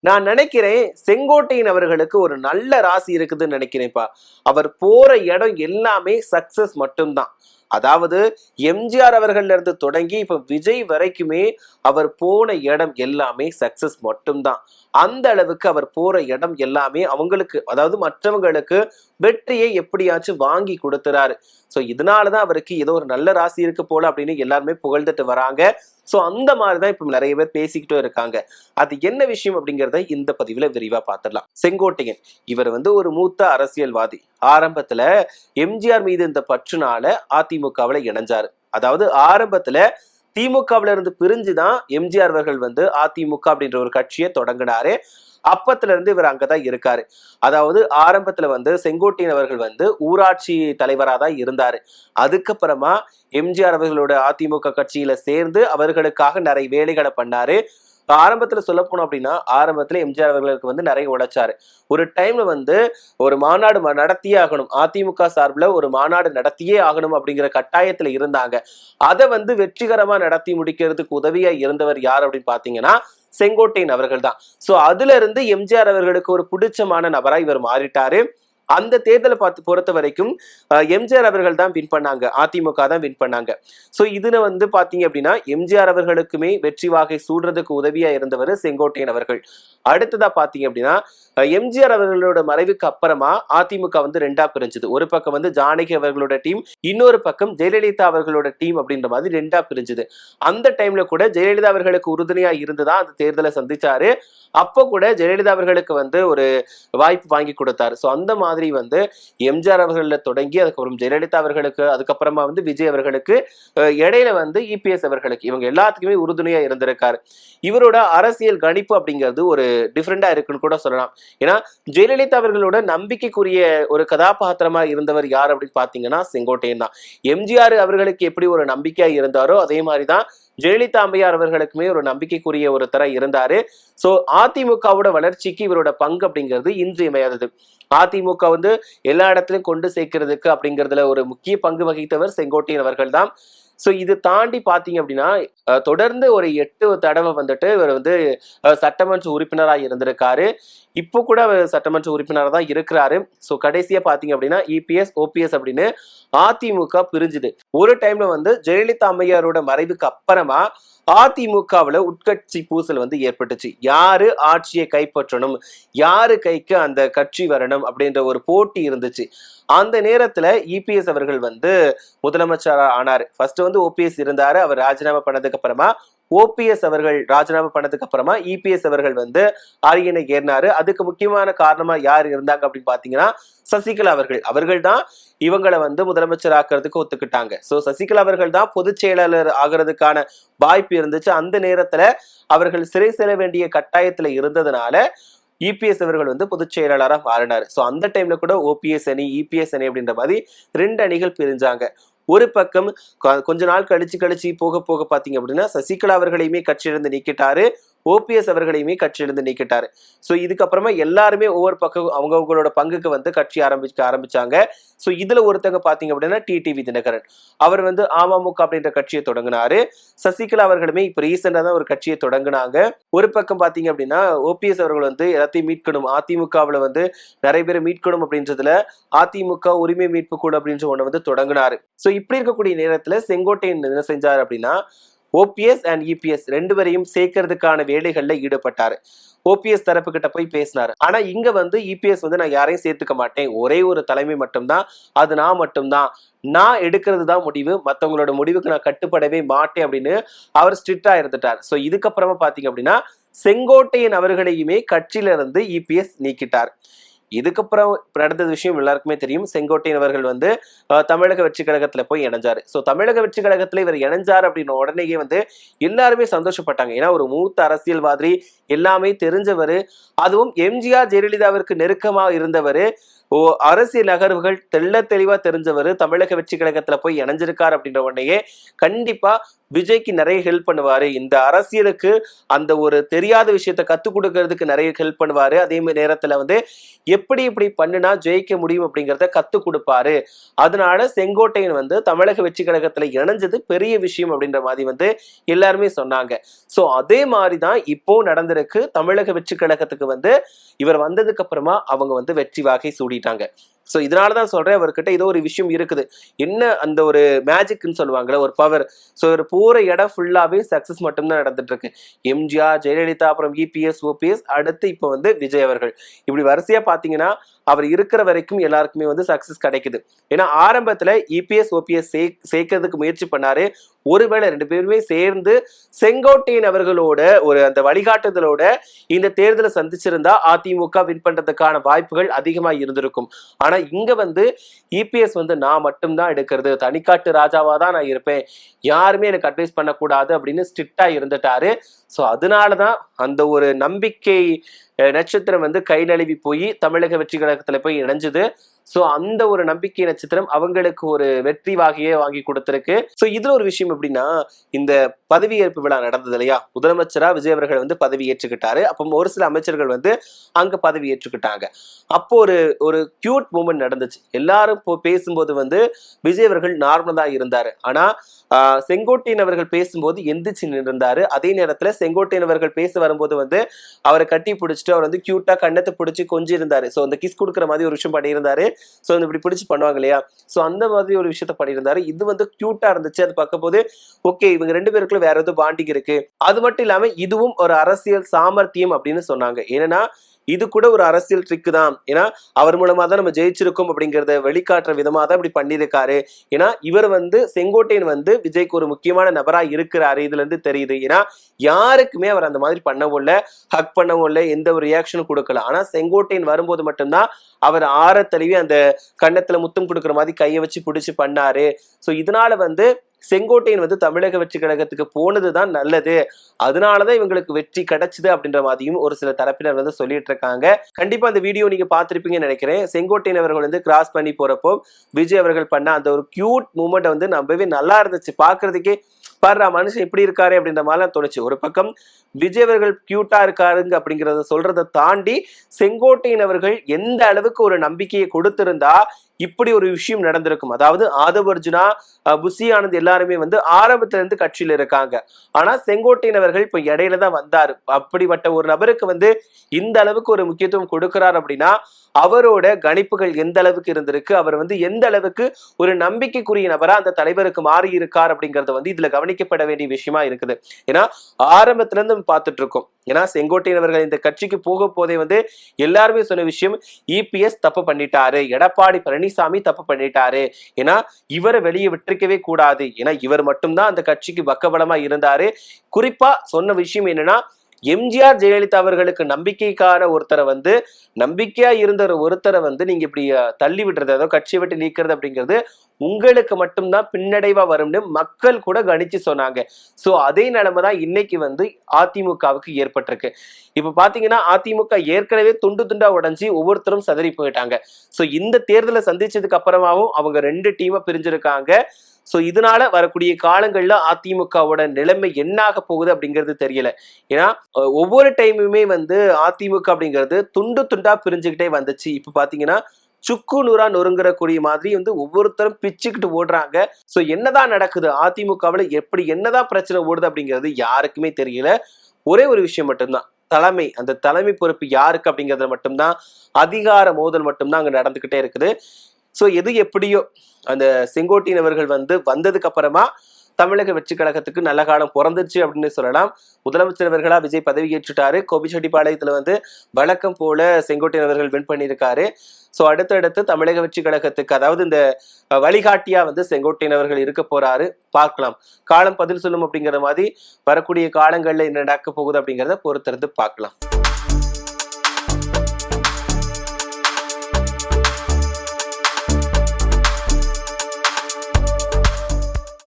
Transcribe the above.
நான் நினைக்கிறேன் செங்கோட்டையன் அவர்களுக்கு ஒரு நல்ல ராசி இருக்குதுன்னு நினைக்கிறேன்ப்பா. அவர் போற இடம் எல்லாமே சக்சஸ் மட்டும்தான். அதாவது எம்ஜிஆர் அவர்கள்ல இருந்து தொடங்கி இப்ப விஜய் வரைக்குமே அவர் போன இடம் எல்லாமே சக்சஸ் மட்டும்தான். அந்த அளவுக்கு அவர் போற இடம் எல்லாமே அவங்களுக்கு, அதாவது மற்றவங்களுக்கு வெற்றியை எப்படியாச்சும் வாங்கி கொடுத்துறாரு. சோ இதனாலதான் அவருக்கு ஏதோ ஒரு நல்ல ராசி இருக்கு போல அப்படின்னு எல்லாருமே புகழ்ந்துட்டு வராங்க. சோ அந்த மாதிரிதான் இப்ப நிறைய பேர் பேசிக்கிட்டும் இருக்காங்க. அது என்ன விஷயம் அப்படிங்கறத இந்த பதிவுல விரிவா பார்த்துடலாம். செங்கோட்டையன் இவர் ஒரு மூத்த அரசியல்வாதி. ஆரம்பத்துல எம்ஜிஆர் மீது இந்த பற்றுனால அதிமுகவுல இணைஞ்சாரு. அதாவது ஆரம்பத்துல திமுகவில இருந்து பிரிஞ்சுதான் எம்ஜிஆர் அவர்கள் அதிமுக அப்படின்ற ஒரு கட்சியை தொடங்கினாரு. அப்பத்துல இருந்து இவர் அங்கதான் இருக்காரு. அதாவது ஆரம்பத்துல செங்கோட்டையன் அவர்கள் ஊராட்சி தலைவரா தான் இருந்தாரு. அதுக்கப்புறமா எம்ஜிஆர் அவர்களோட அதிமுக கட்சியில சேர்ந்து அவர்களுக்காக நிறைய வேலைகளை பண்ணாரு. ஆரம்பத்துல சொல்ல போனோம் அப்படின்னா, ஆரம்பத்துல எம்ஜிஆர் அவர்களுக்கு நிறைய உழைச்சாரு. ஒரு டைம்ல ஒரு மாநாடு நடத்தியே ஆகணும், அதிமுக சார்பில் ஒரு மாநாடு நடத்தியே ஆகணும் அப்படிங்கிற கட்டாயத்துல இருந்தாங்க. அதை வெற்றிகரமா நடத்தி முடிக்கிறதுக்கு உதவியா இருந்தவர் யார் அப்படின்னு பாத்தீங்கன்னா செங்கோட்டையன் அவர்கள் தான். சோ அதுல இருந்து எம்ஜிஆர் அவர்களுக்கு ஒரு பிடிச்சமான நபரா இவர் மாறிட்டாரு. அந்த தேர்தலை பொறுத்த வரைக்கும் எம்ஜிஆர் அவர்கள் தான் வின் பண்ணாங்க, அதிமுக தான் வின் பண்ணாங்க. சோ இதுல பாத்தீங்க அப்படின்னா எம்ஜிஆர் அவர்களுக்குமே வெற்றி வாகை சூடுறதுக்கு உதவியா இருந்தவர் செங்கோட்டையன் அவர்கள். அடுத்ததா பாத்தீங்க அப்படின்னா எம்ஜிஆர் அவர்களோட மறைவுக்கு அப்புறமா அதிமுக ரெண்டா பிரிஞ்சது. ஒரு பக்கம் ஜானகி அவர்களோட டீம், இன்னொரு பக்கம் ஜெயலலிதா அவர்களோட டீம் அப்படின்ற மாதிரி ரெண்டா பிரிஞ்சது. அந்த டைம்ல கூட ஜெயலலிதா அவர்களுக்கு உறுதுணையா இருந்துதான் அந்த தேர்தலை சந்திச்சாரு. அப்போ கூட ஜெயலலிதா அவர்களுக்கு ஒரு வாய்ப்பு வாங்கி கொடுத்தாரு. சோ அந்த மாதிரி எம்ஜிஆர் அவர்கள தொடங்கி அதுக்கப்புறம் ஜெயலலிதா அவர்களுக்கு, அதுக்கப்புறமா விஜய் அவர்களுக்கு, இடையில இபிஎஸ் அவர்களுக்கு, இவங்க எல்லாத்துக்குமே உறுதுணையா இருந்திருக்காரு. இவரோட அரசியல் கணிப்பு அப்படிங்கிறது ஒரு டிஃப்ரெண்டா இருக்குன்னு கூட சொல்லலாம். ஏன்னா ஜெயலலிதா அவர்களோட நம்பிக்கைக்குரிய ஒரு கதாபாத்திரமா இருந்தவர் யார் அப்படின்னு பாத்தீங்கன்னா செங்கோட்டையன் தான். எம்ஜிஆர் அவர்களுக்கு எப்படி ஒரு நம்பிக்கையா இருந்தாரோ அதே மாதிரிதான் ஜெயலலிதா அம்மையார் அவர்களுக்குமே ஒரு நம்பிக்கைக்குரிய ஒரு தர இருந்தாரு. சோ அதிமுகவோட வளர்ச்சிக்கு இவரோட பங்கு அப்படிங்கிறது இன்றியமையாதது. அதிமுக எல்லா இடத்துலயும் கொண்டு சேர்க்கிறதுக்கு அப்படிங்கிறதுல ஒரு முக்கிய பங்கு வகித்தவர் செங்கோட்டையன் அவர்கள் தான். சோ இது தாண்டி பாத்தீங்க அப்படின்னா தொடர்ந்து ஒரு 8 தடவை இவர் சட்டமன்ற உறுப்பினராக இருந்திருக்காரு. இப்போ கூட சட்டமன்ற உறுப்பினராக தான் இருக்கிறாரு. சோ கடைசியா பாத்தீங்க அப்படின்னா இபிஎஸ் ஓபிஎஸ் அப்படின்னு அதிமுக பிரிஞ்சுது. ஒரு டைம்ல ஜெயலலிதா அம்மையாரோட மறைவுக்கு அப்புறமா அதிமுகவுல உட்கட்சி பூசல் ஏற்பட்டுச்சு. யாரு ஆட்சியை கைப்பற்றணும், யாரு கைக்கு அந்த கட்சி வரணும் அப்படின்ற ஒரு போட்டி இருந்துச்சு. அந்த நேரத்துல இபிஎஸ் அவர்கள் முதலமைச்சர் ஆனாரு. ஃபர்ஸ்ட் ஓபிஎஸ் இருந்தாரு. அவர் ராஜினாமா பண்ணதுக்கு அப்புறமா ஓபிஎஸ் அவர்கள் ராஜினாமா பண்ணதுக்கு அப்புறமா இபிஎஸ் அவர்கள் அரியணை ஏறினாரு. அதுக்கு முக்கியமான காரணமா யார் இருந்தாங்க அப்படின்னு பாத்தீங்கன்னா சசிகலா அவர்கள் தான் இவங்களை முதலமைச்சர் ஆக்குறதுக்கு ஒத்துக்கிட்டாங்க. சோ சசிகலா அவர்கள் தான் பொதுச் செயலாளர் ஆகிறதுக்கான வாய்ப்பு இருந்துச்சு. அந்த நேரத்துல அவர்கள் சிறை செல்ல வேண்டிய கட்டாயத்துல இருந்ததுனால இபிஎஸ் அவர்கள் பொதுச் செயலாளராக மாறினார். சோ அந்த டைம்ல கூட ஓபிஎஸ் அணி இபிஎஸ் அணி அப்படின்ற மாதிரி 2 அணிகள் பிரிஞ்சாங்க. ஒரு பக்கம் கொஞ்ச நாள் கழிச்சு போக போக பாத்தீங்க அப்படின்னா சசிகலா அவர்களையுமே கட்சியிலிருந்து நீக்கிட்டாரு, ஓபிஎஸ் அவர்களையுமே கட்சியிலிருந்து நீக்கிட்டாரு. சோ இதுக்கப்புறமா எல்லாருமே ஒவ்வொரு பக்கம் அவங்களோட பங்குக்கு கட்சி ஆரம்பிச்சாங்க. சோ இதுல ஒருத்தங்க பாத்தீங்க அப்படின்னா டிடிவி தினகரன் அவர் அமமுக அப்படின்ற கட்சியை தொடங்கினாரு. சசிகலா அவர்களுமே இப்ப ரீசெண்டா தான் ஒரு கட்சியை தொடங்கினாங்க. ஒரு பக்கம் பாத்தீங்க அப்படின்னா ஓபிஎஸ் அவர்கள் எல்லாத்தையும் மீட்கணும், அதிமுகவுல நிறைய பேரை மீட்கணும் அப்படின்றதுல அதிமுக உரிமை மீட்பு கூட அப்படின்ற ஒண்ணு தொடங்கினாரு. சோ இப்படி இருக்கக்கூடிய நேரத்துல செங்கோட்டையன் என்ன செஞ்சாரு அப்படின்னா ஓபிஎஸ் அண்ட் இபிஎஸ் 2 பேரையும் சேர்க்கறதுக்கான வேலைகள்ல ஈடுபட்டாரு. ஓபிஎஸ் தரப்பு கிட்ட போய் பேசினாரு. ஆனா இங்க இபிஎஸ் நான் யாரையும் சேர்த்துக்க மாட்டேன், ஒரே ஒரு தலைமை மட்டும்தான், அது நான் மட்டும்தான், நான் எடுக்கிறது தான் முடிவு, மத்தவங்களோட முடிவுக்கு நான் கட்டுப்படவே மாட்டேன் அப்படின்னு அவர் ஸ்ட்ரிக்டா இருந்துட்டார். சோ இதுக்கப்புறமா பாத்தீங்க அப்படின்னா செங்கோட்டையன் அவர்களையுமே கட்சியில இருந்து இபிஎஸ் நீக்கிட்டார். இதுக்கப்புறம் நடந்த விஷயம் எல்லாருக்குமே தெரியும். செங்கோட்டையன் அவர்கள் தமிழக வெற்றி கழகத்துல போய் இணைஞ்சாரு. சோ தமிழக வெற்றி கழகத்துல இவர் இணைஞ்சாரு அப்படின்னு உடனேயே எல்லாருமே சந்தோஷப்பட்டாங்க. ஏன்னா ஒரு மூத்த அரசியல்வாதி, எல்லாமே தெரிஞ்சவரு, அதுவும் எம்ஜிஆர் ஜெயலலிதாவிற்கு நெருக்கமா இருந்தவரு, அரசியல் நகர்வுகள் தெளிவா தெரிஞ்சவர் தமிழக வெற்றி கழகத்துல போய் இணைஞ்சிருக்காரு அப்படின்ற உடனேயே கண்டிப்பா விஜய்க்கு நிறைய ஹெல்ப் பண்ணுவாரு. இந்த அரசியலுக்கு அந்த ஒரு தெரியாத விஷயத்த கத்துக் கொடுக்கறதுக்கு நிறைய ஹெல்ப் பண்ணுவாரு. அதே மாதிரி நேரத்துல வந்து எப்படி இப்படி பண்ணுனா ஜெயிக்க முடியும் அப்படிங்கிறத கத்துக் கொடுப்பாரு. அதனால செங்கோட்டையன் வந்து தமிழக வெற்றி கழகத்துல இணைஞ்சது பெரிய விஷயம் அப்படின்ற மாதிரி வந்து எல்லாருமே சொன்னாங்க. சோ அதே மாதிரிதான் இப்போ நடந்திருக்கு. தமிழக வெற்றி கழகத்துக்கு வந்து இவர் வந்ததுக்கு அப்புறமா அவங்க வந்து வெற்றி வாகை சூடிட்டாங்க. ஸோ இதனாலதான் சொல்றேன், அவர்கிட்ட ஏதோ ஒரு விஷயம் இருக்குது. என்ன அந்த ஒரு மேஜிக்னு சொல்லுவாங்கல்ல, ஒரு பவர். ஸோ இவர் போற இடம் ஃபுல்லாவே சக்சஸ் மட்டும்தான் நடந்துட்டு இருக்கு. எம்ஜிஆர், ஜெயலலிதா, அப்புறம் இபிஎஸ், ஓபிஎஸ், அடுத்து இப்போ வந்து விஜய் அவர்கள். இப்படி வரிசையா பாத்தீங்கன்னா அவர் இருக்கிற வரைக்கும் எல்லாருக்குமே வந்து சக்சஸ் கிடைக்குது. ஏன்னா ஆரம்பத்துல இபிஎஸ், ஓபிஎஸ் சேர்க்கறதுக்கு முயற்சி பண்ணாரு. ஒருவேளை ரெண்டு பேருமே சேர்ந்து செங்கோட்டையன் அவர்களோட ஒரு அந்த வழிகாட்டுதலோட இந்த தேர்தலை சந்திச்சிருந்தா அதிமுக வின் பண்றதுக்கான வாய்ப்புகள் அதிகமா இருந்திருக்கும். ஆனா இங்க வந்து இபிஎஸ் வந்து நான் மட்டும்தான் எடுக்கிறது, தனிக்காட்டு ராஜாவா தான் நான் இருப்பேன், யாருமே எனக்கு அட்வைஸ் பண்ணக்கூடாது அப்படின்னு ஸ்ட்ரிக்டா இருந்துட்டாரு. ஸோ அதனாலதான் அந்த ஒரு நம்பிக்கை நட்சத்திரம் வந்து கை நழுவி போய் தமிழக வெற்றி கழகத்துல போய் இணைஞ்சது. சோ அந்த ஒரு நம்பிக்கை நட்சத்திரம் அவங்களுக்கு ஒரு வெற்றி வாகையே வாங்கி கொடுத்திருக்கு. சோ இதுல ஒரு விஷயம் எப்படின்னா, இந்த பதவியேற்பு விழா நடந்தது இல்லையா, முதலமைச்சரா விஜய் அவர்கள் வந்து பதவி ஏற்றுக்கிட்டாரு. அப்போ ஒரு சில அமைச்சர்கள் வந்து அங்க பதவி ஏற்றுக்கிட்டாங்க. அப்போ ஒரு ஒரு கியூட் மூமெண்ட் நடந்துச்சு. எல்லாரும் பேசும்போது வந்து விஜய் அவர்கள் நார்மலா இருந்தாரு. ஆனா செங்கோட்டையன் அவர்கள் பேசும்போது எந்திரிச்சு நின்றாரு. அதே நேரத்துல செங்கோட்டையன் அவர்கள் பேச வரும்போது வந்து அவரை கட்டி பிடிச்சிட்டு அவர் வந்து கியூட்டா கண்ணத்தை பிடிச்சி கொஞ்சம் இருந்தாரு. சோ அந்த கிஸ் கொடுக்குற மாதிரி ஒரு விஷயம் பண்ணியிருந்தாரு. சோ இப்படி பிடிச்சு பண்ணுவாங்க இல்லையா, சோ அந்த மாதிரி ஒரு விஷயத்த பண்ணியிருந்தாரு. இது வந்து கியூட்டா இருந்துச்சு. அது பார்க்கும் போது ஓகே, இவங்க ரெண்டு பேருக்குள்ள வேற ஏதோ பாண்டிங் இருக்கு. அது மட்டும் இல்லாம இதுவும் ஒரு அரசியல் சாமர்த்தியம் அப்படின்னு சொன்னாங்க. ஏன்னா இது கூட ஒரு அரசியல் ட்ரிக் தான். ஏன்னா அவர் மூலமா தான் நம்ம ஜெயிச்சிருக்கோம் அப்படிங்கறத வெளிக்காட்டுற விதமா தான் இப்படி பண்ணியிருக்காரு. ஏன்னா இவர் வந்து செங்கோட்டையன் வந்து விஜய்க்கு ஒரு முக்கியமான நபரா இருக்கிறாரு, இதுல இருந்து தெரியுது. ஏன்னா யாருக்குமே அவர் அந்த மாதிரி பண்ணவும் இல்லை, ஹக் பண்ணவும் இல்லை, எந்த ஒரு ரியாக்ஷனும் கொடுக்கல. ஆனா செங்கோட்டையன் வரும்போது மட்டும்தான் அவர் ஆற தழுவி அந்த கன்னத்துல முத்தம் கொடுக்குற மாதிரி கையை வச்சு பிடிச்சு பண்ணாரு. சோ இதனால வந்து செங்கோட்டையன் வந்து தமிழக வெற்றி கழகத்துக்கு போனதுதான் நல்லது, அதனாலதான் இவங்களுக்கு வெற்றி கிடைச்சது அப்படின்ற மாதிரியும் ஒரு சில தரப்பினர் வந்து சொல்லிட்டு இருக்காங்க. கண்டிப்பா அந்த வீடியோ நீங்க பார்த்திருப்பீங்கன்னு நினைக்கிறேன். செங்கோட்டையன் அவர்கள் வந்து கிராஸ் பண்ணி போறப்போ விஜய் அவர்கள் பண்ண அந்த ஒரு கியூட் மூமெண்ட் வந்து நம்பவே நல்லா இருந்துச்சு. பாக்குறதுக்கே பாரு மனுஷன் இப்படி இருக்காரு அப்படின்ற மாதிரிலாம் தோணுச்சு. ஒரு பக்கம் விஜய் அவர்கள் கியூட்டா இருக்காருங்க அப்படிங்கறத சொல்றதை தாண்டி செங்கோட்டையன் அவர்கள் எந்த அளவுக்கு ஒரு நம்பிக்கையை கொடுத்திருந்தா இப்படி ஒரு விஷயம் நடந்திருக்கும். அதாவது ஆதவ் அர்ஜுனா, புஷி ஆனந்த் எல்லாருமே வந்து ஆரம்பத்துல இருந்து கட்சியில இருக்காங்க. ஆனா செங்கோட்டையன் அவர்கள் இப்ப இடையில தான் வந்தாரு. அப்படிப்பட்ட ஒரு நபருக்கு வந்து இந்த அளவுக்கு ஒரு முக்கியத்துவம் கொடுக்கிறார் அப்படின்னா அவரோட கணிப்புகள் எந்த அளவுக்கு இருந்திருக்கு, அவர் வந்து எந்த அளவுக்கு ஒரு நம்பிக்கைக்குரிய நபரா அந்த தலைவருக்கு மாறி இருக்கார் அப்படிங்கறது வந்து இதுல கவனிக்கப்பட வேண்டிய விஷயமா இருக்குது. ஏன்னா ஆரம்பத்துல இருந்து பார்த்துட்டு இருக்கோம். ஏன்னா செங்கோட்டையன் அவர்கள் இந்த கட்சிக்கு போக போதே வந்து எல்லாருமே சொன்ன விஷயம், இபிஎஸ் தப்பு பண்ணிட்டாரு, எடப்பாடி பழனிசாமி தப்பு பண்ணிட்டாரு, ஏன்னா இவரை வெளியே விட்டுருக்கவே கூடாது, ஏன்னா இவர் மட்டும்தான் அந்த கட்சிக்கு பக்கபலமா இருந்தாரு. குறிப்பா சொன்ன விஷயம் என்னன்னா, எம்ஜிஆர் ஜெயலலிதா அவர்களுக்கு நம்பிக்கைக்கான ஒருத்தரை வந்து நம்பிக்கையா இருந்த ஒருத்தரை வந்து நீங்க இப்படி தள்ளி விடுறது, அதாவது கட்சியை விட்டு நீக்கிறது அப்படிங்கிறது உங்களுக்கு மட்டும்தான் பின்னடைவா வரும்னு மக்கள் கூட கணிச்சு சொன்னாங்க. சோ அதே நிலைமை தான் இன்னைக்கு வந்து அதிமுகவுக்கு ஏற்பட்டிருக்கு. இப்ப பாத்தீங்கன்னா அதிமுக ஏற்கனவே துண்டு துண்டா உடைஞ்சி ஒவ்வொருத்தரும் சதறி போயிட்டாங்க. சோ இந்த தேர்தலை சந்திச்சதுக்கு அப்புறமாவும் அவங்க ரெண்டு டீமா பிரிஞ்சிருக்காங்க. சோ இதனால வரக்கூடிய காலங்கள்ல அதிமுகவோட நிலைமை என்ன ஆக போகுது அப்படிங்கிறது தெரியல. ஏன்னா ஒவ்வொரு டைமுமே வந்து அதிமுக அப்படிங்கிறது துண்டு துண்டா பிரிஞ்சுக்கிட்டே வந்துச்சு. இப்ப பாத்தீங்கன்னா சுக்கு நூறா நொறுங்குற கூடிய மாதிரி வந்து ஒவ்வொருத்தரும் பிச்சுக்கிட்டு ஓடுறாங்க. சோ என்னதான் நடக்குது அதிமுகவுல, எப்படி என்னதான் பிரச்சனை ஓடுது அப்படிங்கிறது யாருக்குமே தெரியல. ஒரே ஒரு விஷயம் மட்டும்தான், தலைமை, அந்த தலைமை பொறுப்பு யாருக்கு அப்படிங்கிறதுல மட்டும்தான் அதிகார மோதல் மட்டும்தான் அங்க நடந்துகிட்டே இருக்குது. சோ எது எப்படியோ அந்த செங்கோட்டையன் அவர்கள் வந்து வந்ததுக்கு அப்புறமா தமிழக வெற்றி கழகத்துக்கு நல்ல காலம் பிறந்துச்சு அப்படின்னு சொல்லலாம். முதலமைச்சர் அவர்களா விஜய் பதவி ஏற்றுட்டாரு. கோபிச்செட்டிப்பாளையத்துல வந்து வழக்கம் போல செங்கோட்டையன் அவர்கள் வின் பண்ணியிருக்காரு. சோ அடுத்தடுத்து தமிழக வெற்றி கழகத்துக்கு, அதாவது இந்த வழிகாட்டியா வந்து செங்கோட்டையன் அவர்கள் இருக்க போறாரு. பார்க்கலாம், காலம் பதில் சொல்லும் அப்படிங்கிற மாதிரி வரக்கூடிய காலங்கள்ல என்ன நடக்க போகுது அப்படிங்கிறத பொறுத்திருந்து பார்க்கலாம்.